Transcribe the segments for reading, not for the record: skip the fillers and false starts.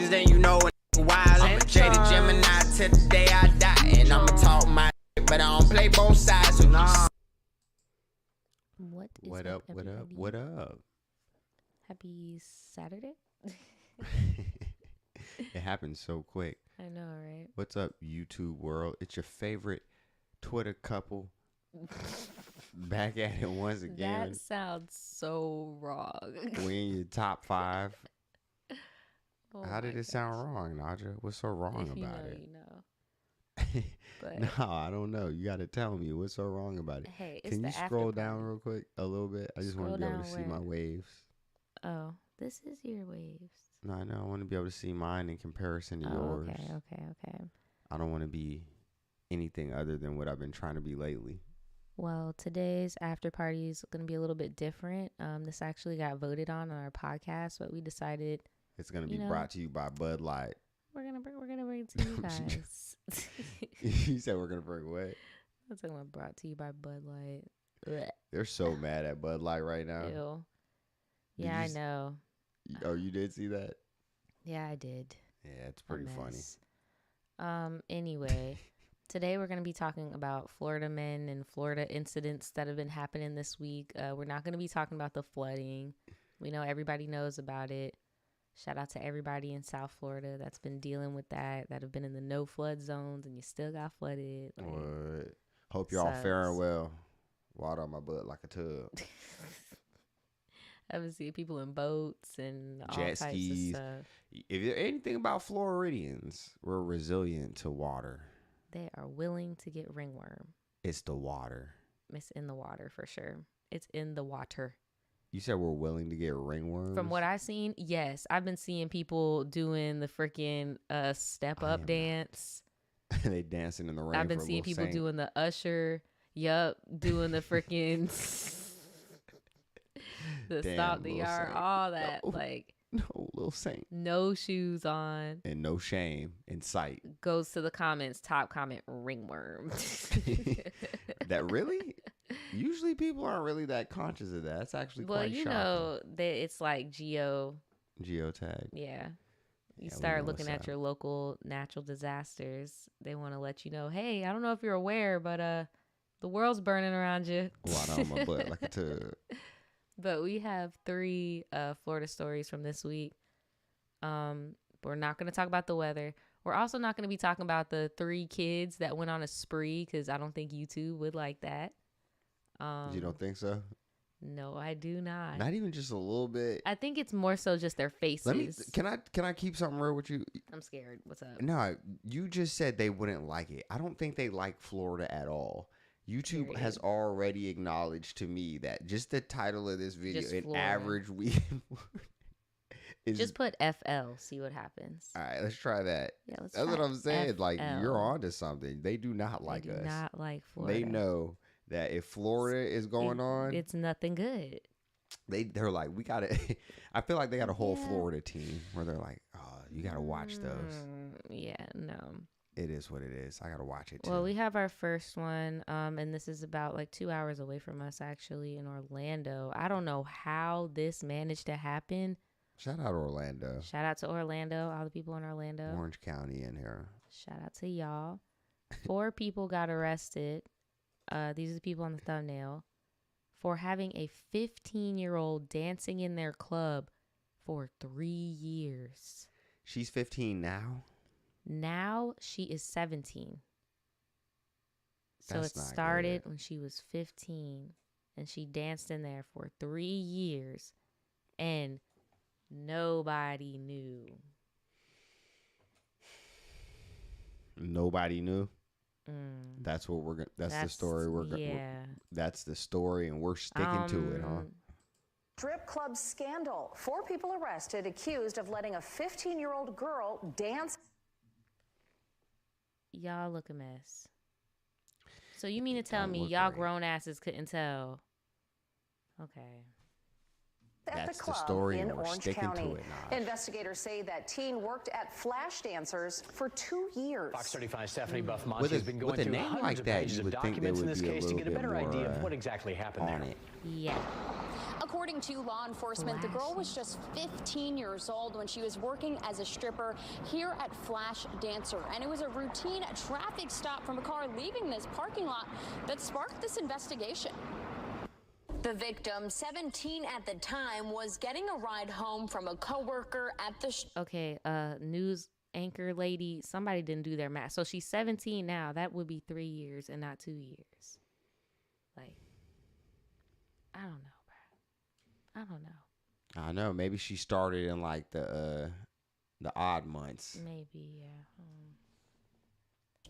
niggas, then you know a wild. I'm a jaded Gemini till the day I die. And I'ma talk my shit, but I don't play both sides. So nah. What up? Happy Saturday. It happened so quick. I know, right? What's up, YouTube world? It's your favorite Twitter couple back at it once again. That sounds so wrong. We in your top 5. Oh, how did it sound wrong, Nadja? What's so wrong about it? You know. But no, I don't know. You got to tell me what's so wrong about it. Hey, it's Can you the scroll down real quick a little bit? I just want to be able to see my waves. Oh, this is your waves. No, I know. I want to be able to see mine in comparison to yours. Okay. I don't want to be anything other than what I've been trying to be lately. Well, today's after party is going to be a little bit different. This actually got voted on our podcast, but we decided it's going to be brought to you by Bud Light. We're gonna bring it to you guys. You said we're gonna bring what? I'm talking about brought to you by Bud Light. Blech. They're so mad at Bud Light right now. Ew. Yeah, I know. Oh, you did see that? Yeah, I did. Yeah, it's pretty funny. Anyway, today we're gonna be talking about Florida men and Florida incidents that have been happening this week. We're not gonna be talking about the flooding. We know everybody knows about it. Shout out to everybody in South Florida that's been dealing with that have been in the no flood zones, and you still got flooded. Like, what? Hope y'all faring well. Water on my butt like a tub. I've been seeing people in boats and all jet types skis. of stuff. If you're anything about Floridians, we're resilient to water. They are willing to get ringworm. It's the water. It's in the water for sure. It's in the water. You said we're willing to get ringworms? From what I've seen, yes. I've been seeing people doing the freaking step up dance. They dancing in the rain. I've been seeing people doing the usher. Yup. Doing the freaking the Damn, stop the yard. Saint. All that. No, like no, little Saint. No shoes on. And no shame in sight. Goes to the comments. Top comment, ringworm. That really? Usually people aren't really that conscious of that. It's actually quite shocking. Well, you know, it's like geotag. Yeah. You start looking at your local natural disasters. They want to let you know, hey, I don't know if you're aware, but the world's burning around you. Water on my butt like a tub. But we have 3 Florida stories from this week. We're not going to talk about the weather. We're also not going to be talking about the 3 kids that went on a spree, because I don't think YouTube would like that. You don't think so? No, I do not. Not even just a little bit. I think it's more so just their faces. Can I keep something real with you? I'm scared. What's up? No, you just said they wouldn't like it. I don't think they like Florida at all. YouTube has already acknowledged to me that just the title of this video, an average weekend, is just put FL, see what happens. All right, let's try that. Yeah, that's what I'm saying. FL. Like, you're on to something. They do not like us. They do not like Florida. They know that if Florida is going on, it's nothing good. They're like, we gotta. I feel like they got a whole Florida team where they're like, oh, you gotta watch those. Yeah, no. It is what it is. I gotta watch it too. Well, we have our first one, and this is about like 2 hours away from us, actually, in Orlando. I don't know how this managed to happen. Shout out Orlando. Shout out to Orlando, all the people in Orlando. Orange County in here. Shout out to y'all. 4 people got arrested. These are the people on the thumbnail for having a 15-year-old dancing in their club for 3 years. She's 15 now? Now she is 17. So it started when she was 15, and she danced in there for 3 years, and nobody knew. Nobody knew? That's what we're gonna. That's the story we're gonna. That's the story, and we're sticking to it, huh? Strip club scandal. 4 people arrested, accused of letting a 15-year-old girl dance. Y'all look a mess. So you mean to tell me y'all grown asses couldn't tell? Okay. That's the story, and we're sticking to it now. Investigators say that teen worked at Flash Dancers for 2 years. Fox 35 Stephanie Buff-Monty has been going through hundreds of pages of documents in this case to get a better idea of what exactly happened there. Yeah. According to law enforcement, the girl was just 15 years old when she was working as a stripper here at Flash Dancer, and it was a routine traffic stop from a car leaving this parking lot that sparked this investigation. The victim, 17 at the time, was getting a ride home from a coworker at the Okay, news anchor lady, somebody didn't do their math. So she's 17 now. That would be 3 years and not 2 years. Like, I don't know, bro. I don't know. I know. Maybe she started in like the odd months. Maybe, yeah.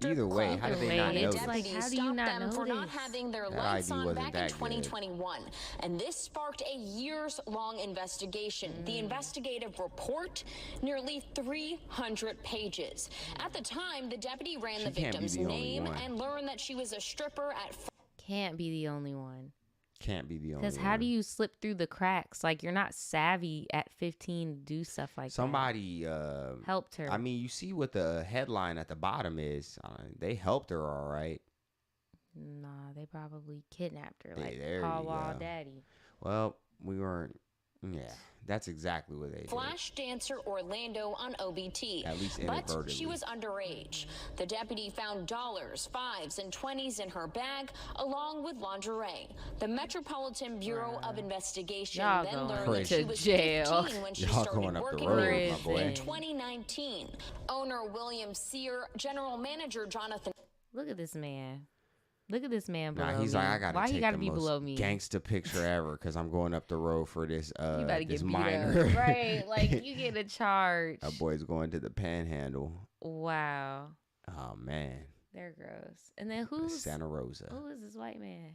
Either way, how did they not know this? Like, how do you not know for this? not having their lights on back in 2021, good. And this sparked a years-long investigation. The investigative report, nearly 300 pages. At the time, the deputy ran the victim's name and learned that she was a stripper at. Can't be the only one. Can't be the only one. Because how do you slip through the cracks? Like, you're not savvy at 15 to do stuff like Somebody that. Helped her. I mean, you see what the headline at the bottom is. They helped her, all right. Nah, they probably kidnapped her. Like there Paul you Wall go. Daddy. Well, we weren't. Yeah, that's exactly what they did. Flash Dancer Orlando on OBT. At least but inadvertently. she was underage. The deputy found dollars, 5s, and 20s in her bag, along with lingerie. The Metropolitan Bureau of Investigation then learned that she was 15 when she started working there in 2019. Owner William Sear, general manager Jonathan. Look at this man. Look at this man below he's me. like, I gotta Why take he gotta the be most below me? gangsta picture ever because I'm going up the road for this this Beat minor. up. Right, like you get a charge. That boy's going to the Panhandle. Wow. Oh man. They're gross. And then who's Santa Rosa? Who is this white man?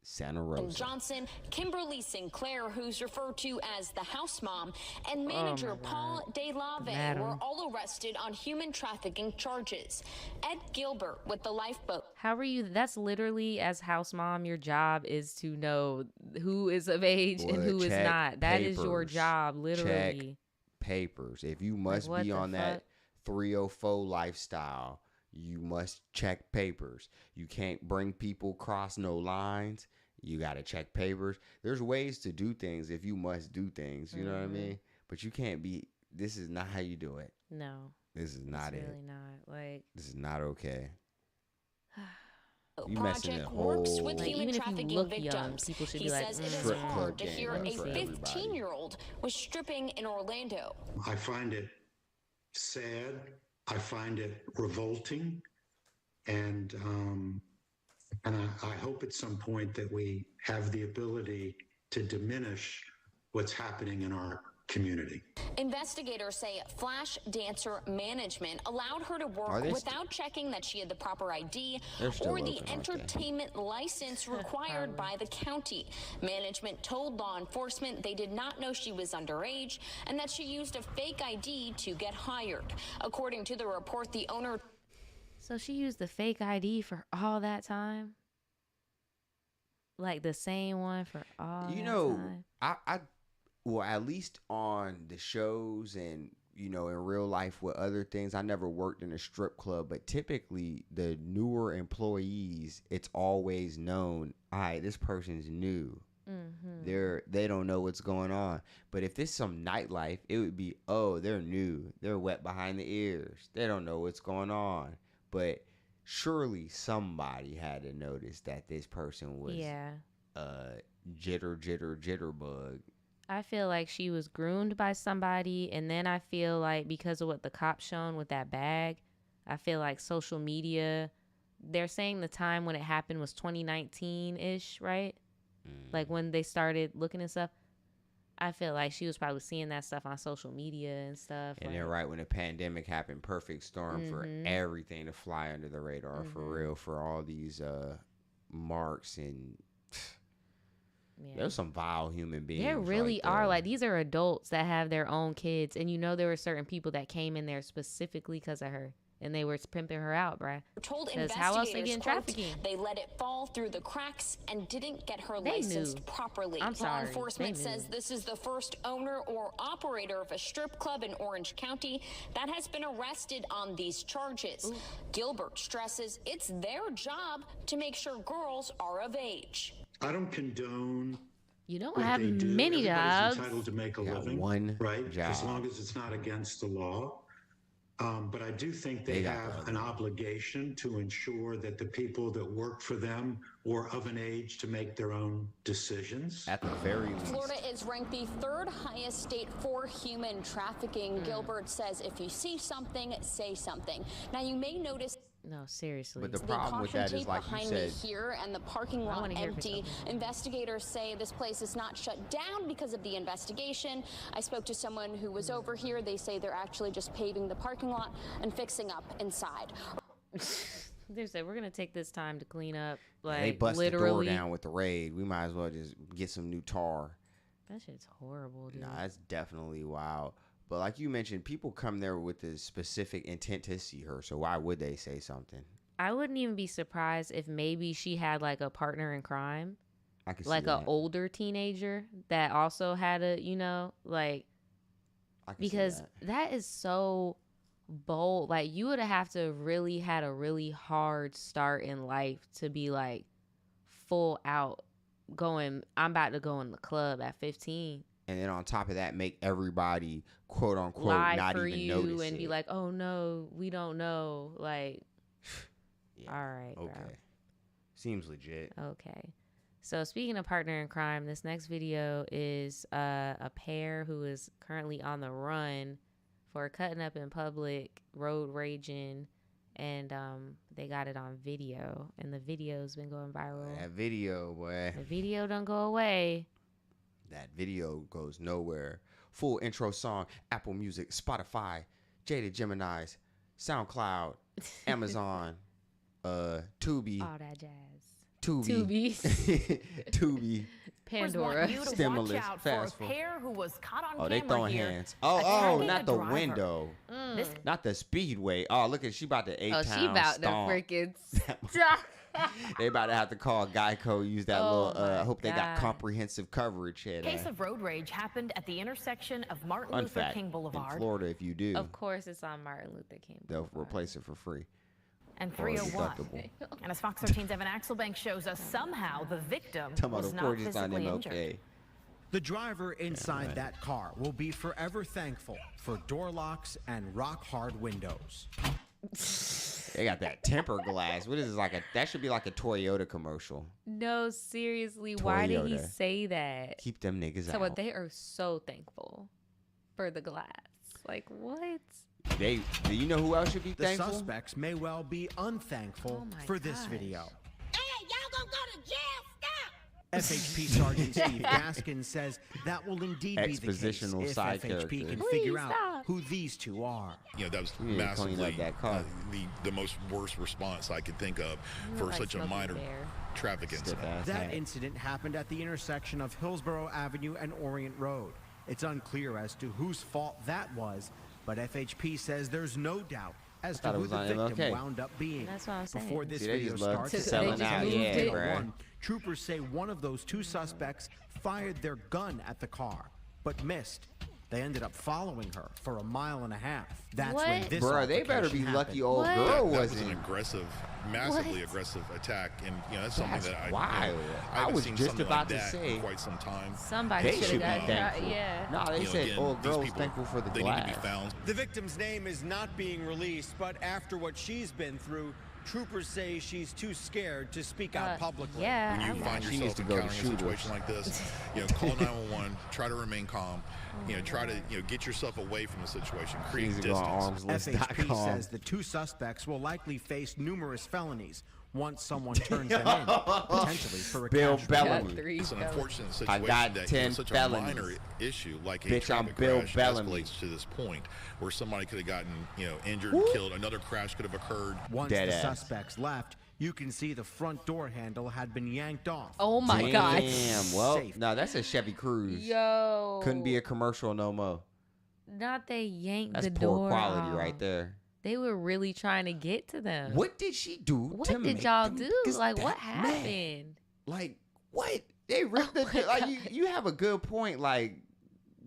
Santa Rosa. Johnson, Kimberly Sinclair, who's referred to as the house mom, and manager Paul DeLave were all arrested on human trafficking charges. Ed Gilbert with the lifeboat. How are you? That's literally, as house mom, your job is to know who is of age and who is not. That is your job, literally. Check papers. If you must be on that 304 lifestyle, you must check papers. You can't bring people cross no lines. You got to check papers. There's ways to do things if you must do things. You know what I mean? But you can't be. This is not how you do it. No. This is not it. Really not. Like, this is not okay. You Project works with human trafficking victims. People should he be says like, it is hard to hear a 15-year-old was stripping in Orlando. I find it sad. I find it revolting. And I hope at some point that we have the ability to diminish what's happening in our community. Investigators say Flash Dancer Management allowed her to work without checking that she had the proper ID or the entertainment license required by the county. Management told law enforcement they did not know she was underage and that she used a fake ID to get hired. According to the report, the owner... So she used the fake ID for all that time? Like the same one for all that time? Well, at least on the shows and, in real life with other things, I never worked in a strip club, but typically the newer employees, it's always known, all right, this person's new. Mm-hmm. They don't know what's going on. But if it's some nightlife, it would be, oh, they're new. They're wet behind the ears. They don't know what's going on. But surely somebody had to notice that this person was jitterbug. I feel like she was groomed by somebody, and then I feel like because of what the cops shown with that bag, I feel like social media, they're saying the time when it happened was 2019-ish, right? Like when they started looking at stuff. I feel like she was probably seeing that stuff on social media and stuff. And then right when the pandemic happened, perfect storm for everything to fly under the radar, for real, for all these marks and... There's some vile human beings. There really are. Like, these are adults that have their own kids. And there were certain people that came in there specifically because of her. And they were pimping her out, bruh. Told investigators, how else they getting trafficking? They let it fall through the cracks and didn't get her licensed properly. Law enforcement says this is the first owner or operator of a strip club in Orange County that has been arrested on these charges. Ooh. Gilbert stresses it's their job to make sure girls are of age. I don't condone You don't have many jobs. Entitled to make a living, one right? job. As long as it's not against the law. But I do think they have an obligation to ensure that the people that work for them were of an age to make their own decisions. At the very least. Florida is ranked the 3rd highest state for human trafficking. Gilbert says if you see something, say something. Now, you may notice... No, seriously. But the problem with that is, like you said, here and the parking lot empty. Investigators say this place is not shut down because of the investigation. I spoke to someone who was over here. They say they're actually just paving the parking lot and fixing up inside. They said we're gonna take this time to clean up. Like they bust literally the door down with the raid. We might as well just get some new tar. That shit's horrible, dude. Nah, that's definitely wild. But like you mentioned, people come there with the specific intent to see her. So why would they say something? I wouldn't even be surprised if maybe she had like a partner in crime. I could like see an that. older teenager that also had a, you know, like, because that is so bold. Like, you would have to really had a really hard start in life to be like full out going, I'm about to go in the club at 15. And then on top of that, make everybody, quote unquote, lie not for even you notice and it. be like, oh no, we don't know. Like, yeah. All right, okay, bro. Seems legit. Okay. So speaking of partner in crime, this next video is a pair who is currently on the run for cutting up in public, road raging, and they got it on video, and the video's been going viral. That video, boy. The video don't go away. That video goes nowhere. Full intro song, Apple Music, Spotify, Jada Gemini's, SoundCloud, Amazon, Tubi. All that jazz. Tubi. Tubi. Pandora. Stimulus. Fast food. Who was caught on oh, they throwing hands. Oh, not the window. Not the speedway. Oh, look at she about to 8 times. Oh, she about to freaking stop. They about to have to call Geico, use that I hope they got comprehensive coverage here. Case of road rage happened at the intersection of Martin Luther King Boulevard. In Florida, if you do. Of course, it's on Martin Luther King Boulevard. They'll replace it for free. And 301. And as Fox 13's Evan Axelbank shows us, somehow the victim was not physically injured. The driver inside that car will be forever thankful for door locks and rock-hard windows. They got that temper glass. What is this, like that should be like a Toyota commercial. No, seriously, Toyota. Why did he say that? Keep them niggas out. So what, they are so thankful for the glass. Like, what? Do you know who else should be thankful? The suspects may well be unthankful for this video. Hey, y'all gonna go to jail? Stop! FHP Sergeant Steve Gaskin says that will indeed be the case if FHP can figure out who these two are. You know, that was massively the most worst response I could think of for such a minor traffic incident. That incident happened at the intersection of Hillsborough Avenue and Orient Road. It's unclear as to whose fault that was, but FHP says there's no doubt as to who the victim wound up being. That's what I'm saying. Before this video starts, troopers say one of those two suspects fired their gun at the car, but missed. They ended up following her for 1.5 miles. That's when this they better be happened. lucky old girl That was an aggressive, massively aggressive attack, and you know that's something that wild. I was seen just about to like say for quite some time. Somebody should have got thankful. Yeah. No, they said again, old girl's thankful for the glass. Need to be found. The victim's name is not being released, but after what she's been through, troopers say she's too scared to speak out publicly. Yeah, when you find yourself encountering a situation like this, you know, call 911. Try to remain calm. You know, try to get yourself away from the situation. Create distance. FHP says the two suspects will likely face numerous felonies once someone turns them in, potentially for a Bill cash Bellamy. It's an unfortunate situation I got that 10 such felonies. a minor issue like Bitch, a traffic I'm Bill crash Bellamy. escalates to this point where somebody could have gotten injured, killed. Another crash could have occurred. Once the suspects left, you can see the front door handle had been yanked off. Oh my God. Damn. Well, no, that's a Chevy Cruze. Yo. Couldn't be a commercial no more. Not they yanked That's the poor door quality off. right there. They were really trying to get to them. What did she do? What did y'all do? Like, what happened? Like, what? They ripped the like. You have a good point. Like,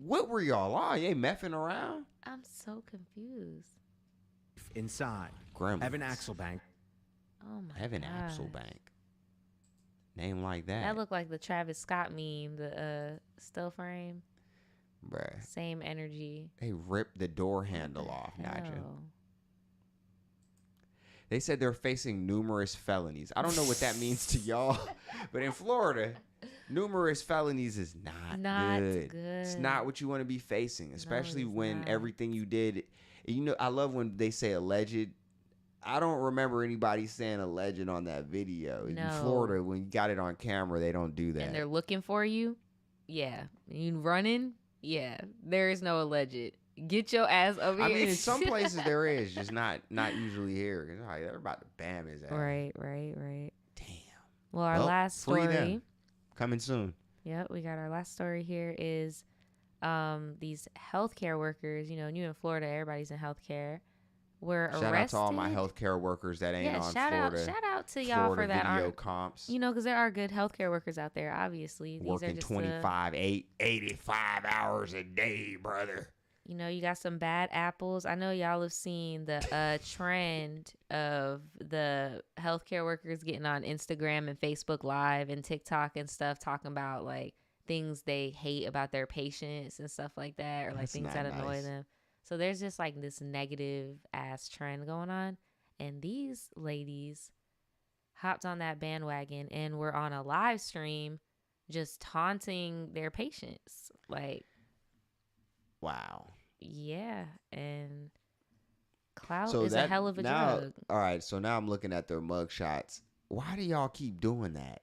what were y'all on? They messing around? I'm so confused. Inside, Gremlins. Evan Axelbank. Oh my Evan God. Axelbank. Name like that. That looked like the Travis Scott meme, the still frame. Bruh. Same energy. They ripped the door handle off, Naja. They said they're facing numerous felonies. I don't know what that means to y'all, but in Florida, numerous felonies is not good. It's not what you want to be facing, especially when everything you did. You know, I love when they say alleged. I don't remember anybody saying alleged on that video. No. In Florida, when you got it on camera, they don't do that. And they're looking for you? Yeah. You running? Yeah. There is no alleged. Get your ass over here. I mean, in some places there is, just not usually here. Like, they're about to bam his ass. Right. Damn. Well, our last story. Coming soon. Yep, we got our last story here is these healthcare workers. You know, you in Florida, everybody's in healthcare. Were arrested. Shout out to all my healthcare workers that ain't on Florida. Shout out to y'all Florida for that. Video comps. You know, because there are good healthcare workers out there, obviously. These working are just 85 hours a day, brother. You know, you got some bad apples. I know y'all have seen the trend of the healthcare workers getting on Instagram and Facebook Live and TikTok and stuff, talking about like things they hate about their patients and stuff like that, or like things that annoy them. So there's just like this negative ass trend going on. And these ladies hopped on that bandwagon and were on a live stream just taunting their patients. Like, wow. Yeah, and clout is a hell of a drug. All right, so now I'm looking at their mug shots. Why do y'all keep doing that?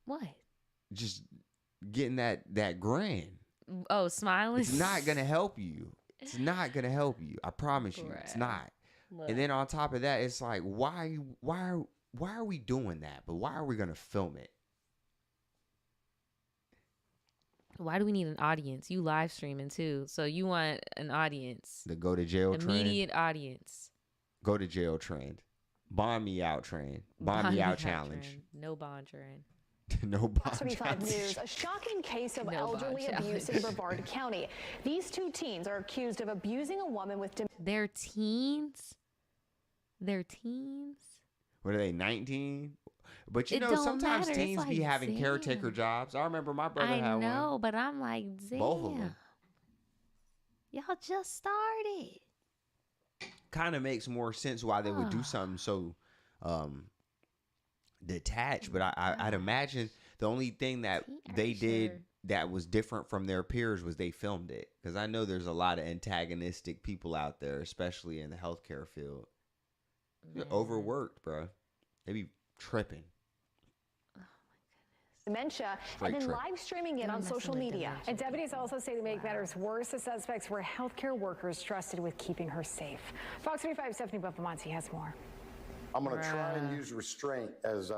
What? Just getting that grin. Oh, smiling? It's not going to help you. It's not going to help you. I promise you. It's not. Look. And then on top of that, it's like, why are we doing that? But why are we going to film it? Why do we need an audience? You live streaming too, so you want an audience. The go to jail trend. Immediate audience. Go to jail trend. Bond me out trend. Bond me out challenge. Trend. No bond trend. No bond 25 News, a shocking case of elderly abuse in Brevard County. These two teens are accused of abusing a woman with They're teens? They're teens? What are they, 19? But you know, sometimes teens like, be having caretaker jobs. I remember my brother had one. I know, but I'm like, damn. Both of them. Y'all just started. Kind of makes more sense why they would do something so detached. But I'd imagine the only thing that they did that was different from their peers was they filmed it. Because I know there's a lot of antagonistic people out there, especially in the healthcare field. They're overworked, bro. They be tripping. Dementia and then live streaming it on social media. And deputies also say to make matters worse, the suspects were healthcare workers trusted with keeping her safe. Fox 35 Stephanie Buffamonte has more. I'm going to try and use restraint as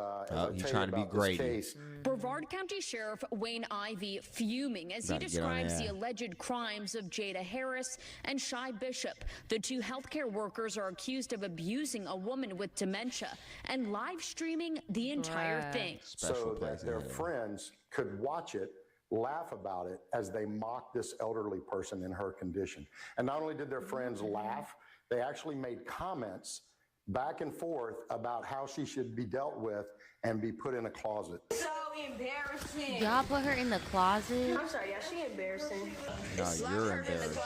he's trying to be great. Brevard County Sheriff Wayne Ivey fuming as he describes the alleged crimes of Jada Harris and Shy Bishop. The two healthcare workers are accused of abusing a woman with dementia and live streaming the entire thing. So that their friends could watch it, laugh about it as they mock this elderly person in her condition. And not only did their friends laugh, they actually made comments back and forth about how she should be dealt with and be put in a closet. So embarrassing. Y'all put her in the closet? I'm sorry, yeah, she embarrassing. No, you're embarrassing.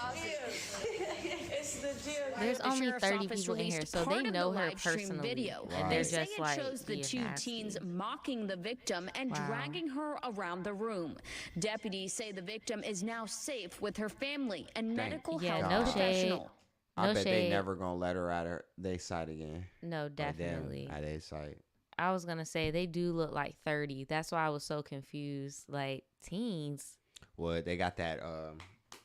It's the deal. There's only 30 people in here, so they know her personally. Video. And they're just like, shows the two teens mocking the victim and dragging her around the room. Deputies say the victim is now safe with her family and medical health professional. I bet they never gonna let her out of their sight again. No, definitely. At their sight. I was gonna say they do look like 30. That's why I was so confused. Like teens. Well, they got that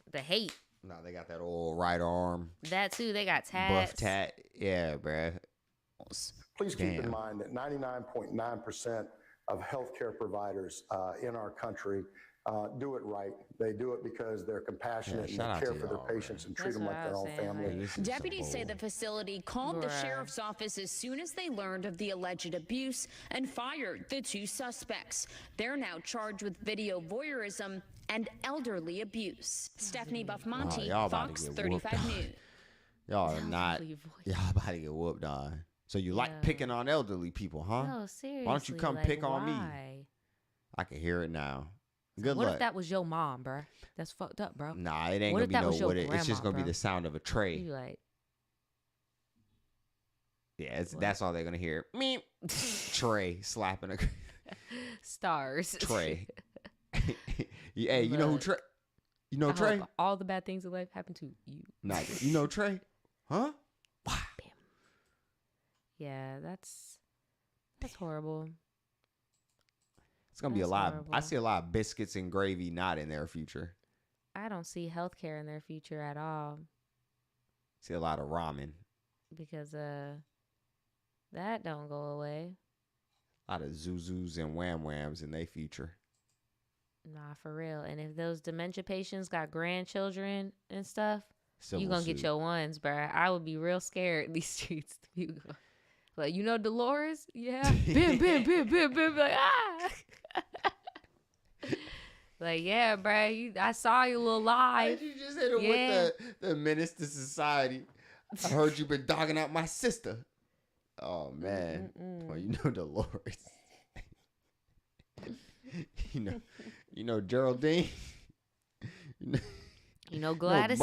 the hate. No, they got that old right arm. That too. They got tats. Buff tat. Yeah, bruh. Please keep in mind that 99.9% of healthcare providers in our country do it right. They do it because they're compassionate and they care for their patients and treat them like their own family. Deputies say the facility called the sheriff's office as soon as they learned of the alleged abuse and fired the two suspects. They're now charged with video voyeurism and elderly abuse. Stephanie Buffamonte, Fox 35 News. Y'all are not. Y'all about to get whooped on. So you like picking on elderly people, huh? No, seriously. Why don't you come pick on me? I can hear it now. Good luck. What if that was your mom, bro? That's fucked up, bro. Nah, it ain't gonna be no what it's just gonna be the sound of a tray. You like, yeah, that's all they're gonna hear. Meep. Tray slapping a stars. Tray. Hey, you know who Trey? You know Trey? All the bad things in life happen to you. Nah, you know Trey? Huh? Wow. Yeah, that's horrible. It's gonna be a lot. I see a lot of biscuits and gravy not in their future. I don't see healthcare in their future at all. See a lot of ramen. Because that don't go away. A lot of Zuzus and Wham Whams in their future. Nah, for real. And if those dementia patients got grandchildren and stuff, you gonna get your ones, bruh. I would be real scared in these streets. Like, you know Dolores? Yeah. Bim. Like, ah. Like, yeah, bruh. I saw you a little live. You just hit it with the menace to society. I heard you been dogging out my sister. Oh, man. Well, you know Dolores. You know Geraldine. You know Gladys.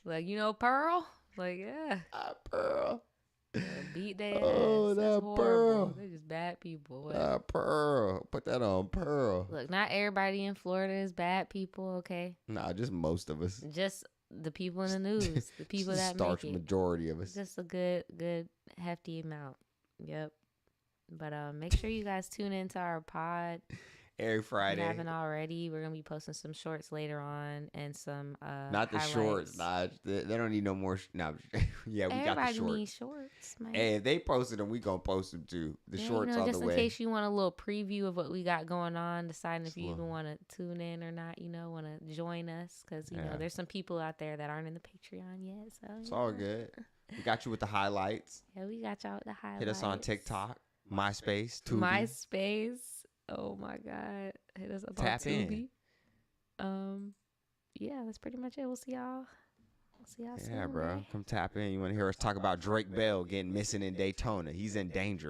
Like, you know Pearl. Like, yeah. Pearl. Beat their ass. Oh, that Pearl. They're just bad people. Pearl. Put that on Pearl. Look, not everybody in Florida is bad people, okay? Nah, just most of us. Just the people in the news. The people that make it. Majority of us. Just a good, hefty amount. Yep. But make sure you guys tune into our pod every Friday. If you haven't already, we're gonna be posting some shorts later on and some not the highlights. Shorts. Nah, they don't need no more. Yeah, we Everybody got the shorts. Needs shorts, man. Hey, if they posted them, we gonna post them too. The shorts on the way. Just in case you want a little preview of what we got going on, deciding if you even want to tune in or not. Want to join us because know there's some people out there that aren't in the Patreon yet. So it's all good. We got you with the highlights. Yeah, we got y'all with the highlights. Hit us on TikTok, MySpace, Tubi. MySpace. Oh my God. Hit us up on Tubi. Yeah, that's pretty much it. We'll see y'all. Yeah, bro. Come tap in. You want to hear us talk about Drake Bell getting missing in Daytona? He's in danger.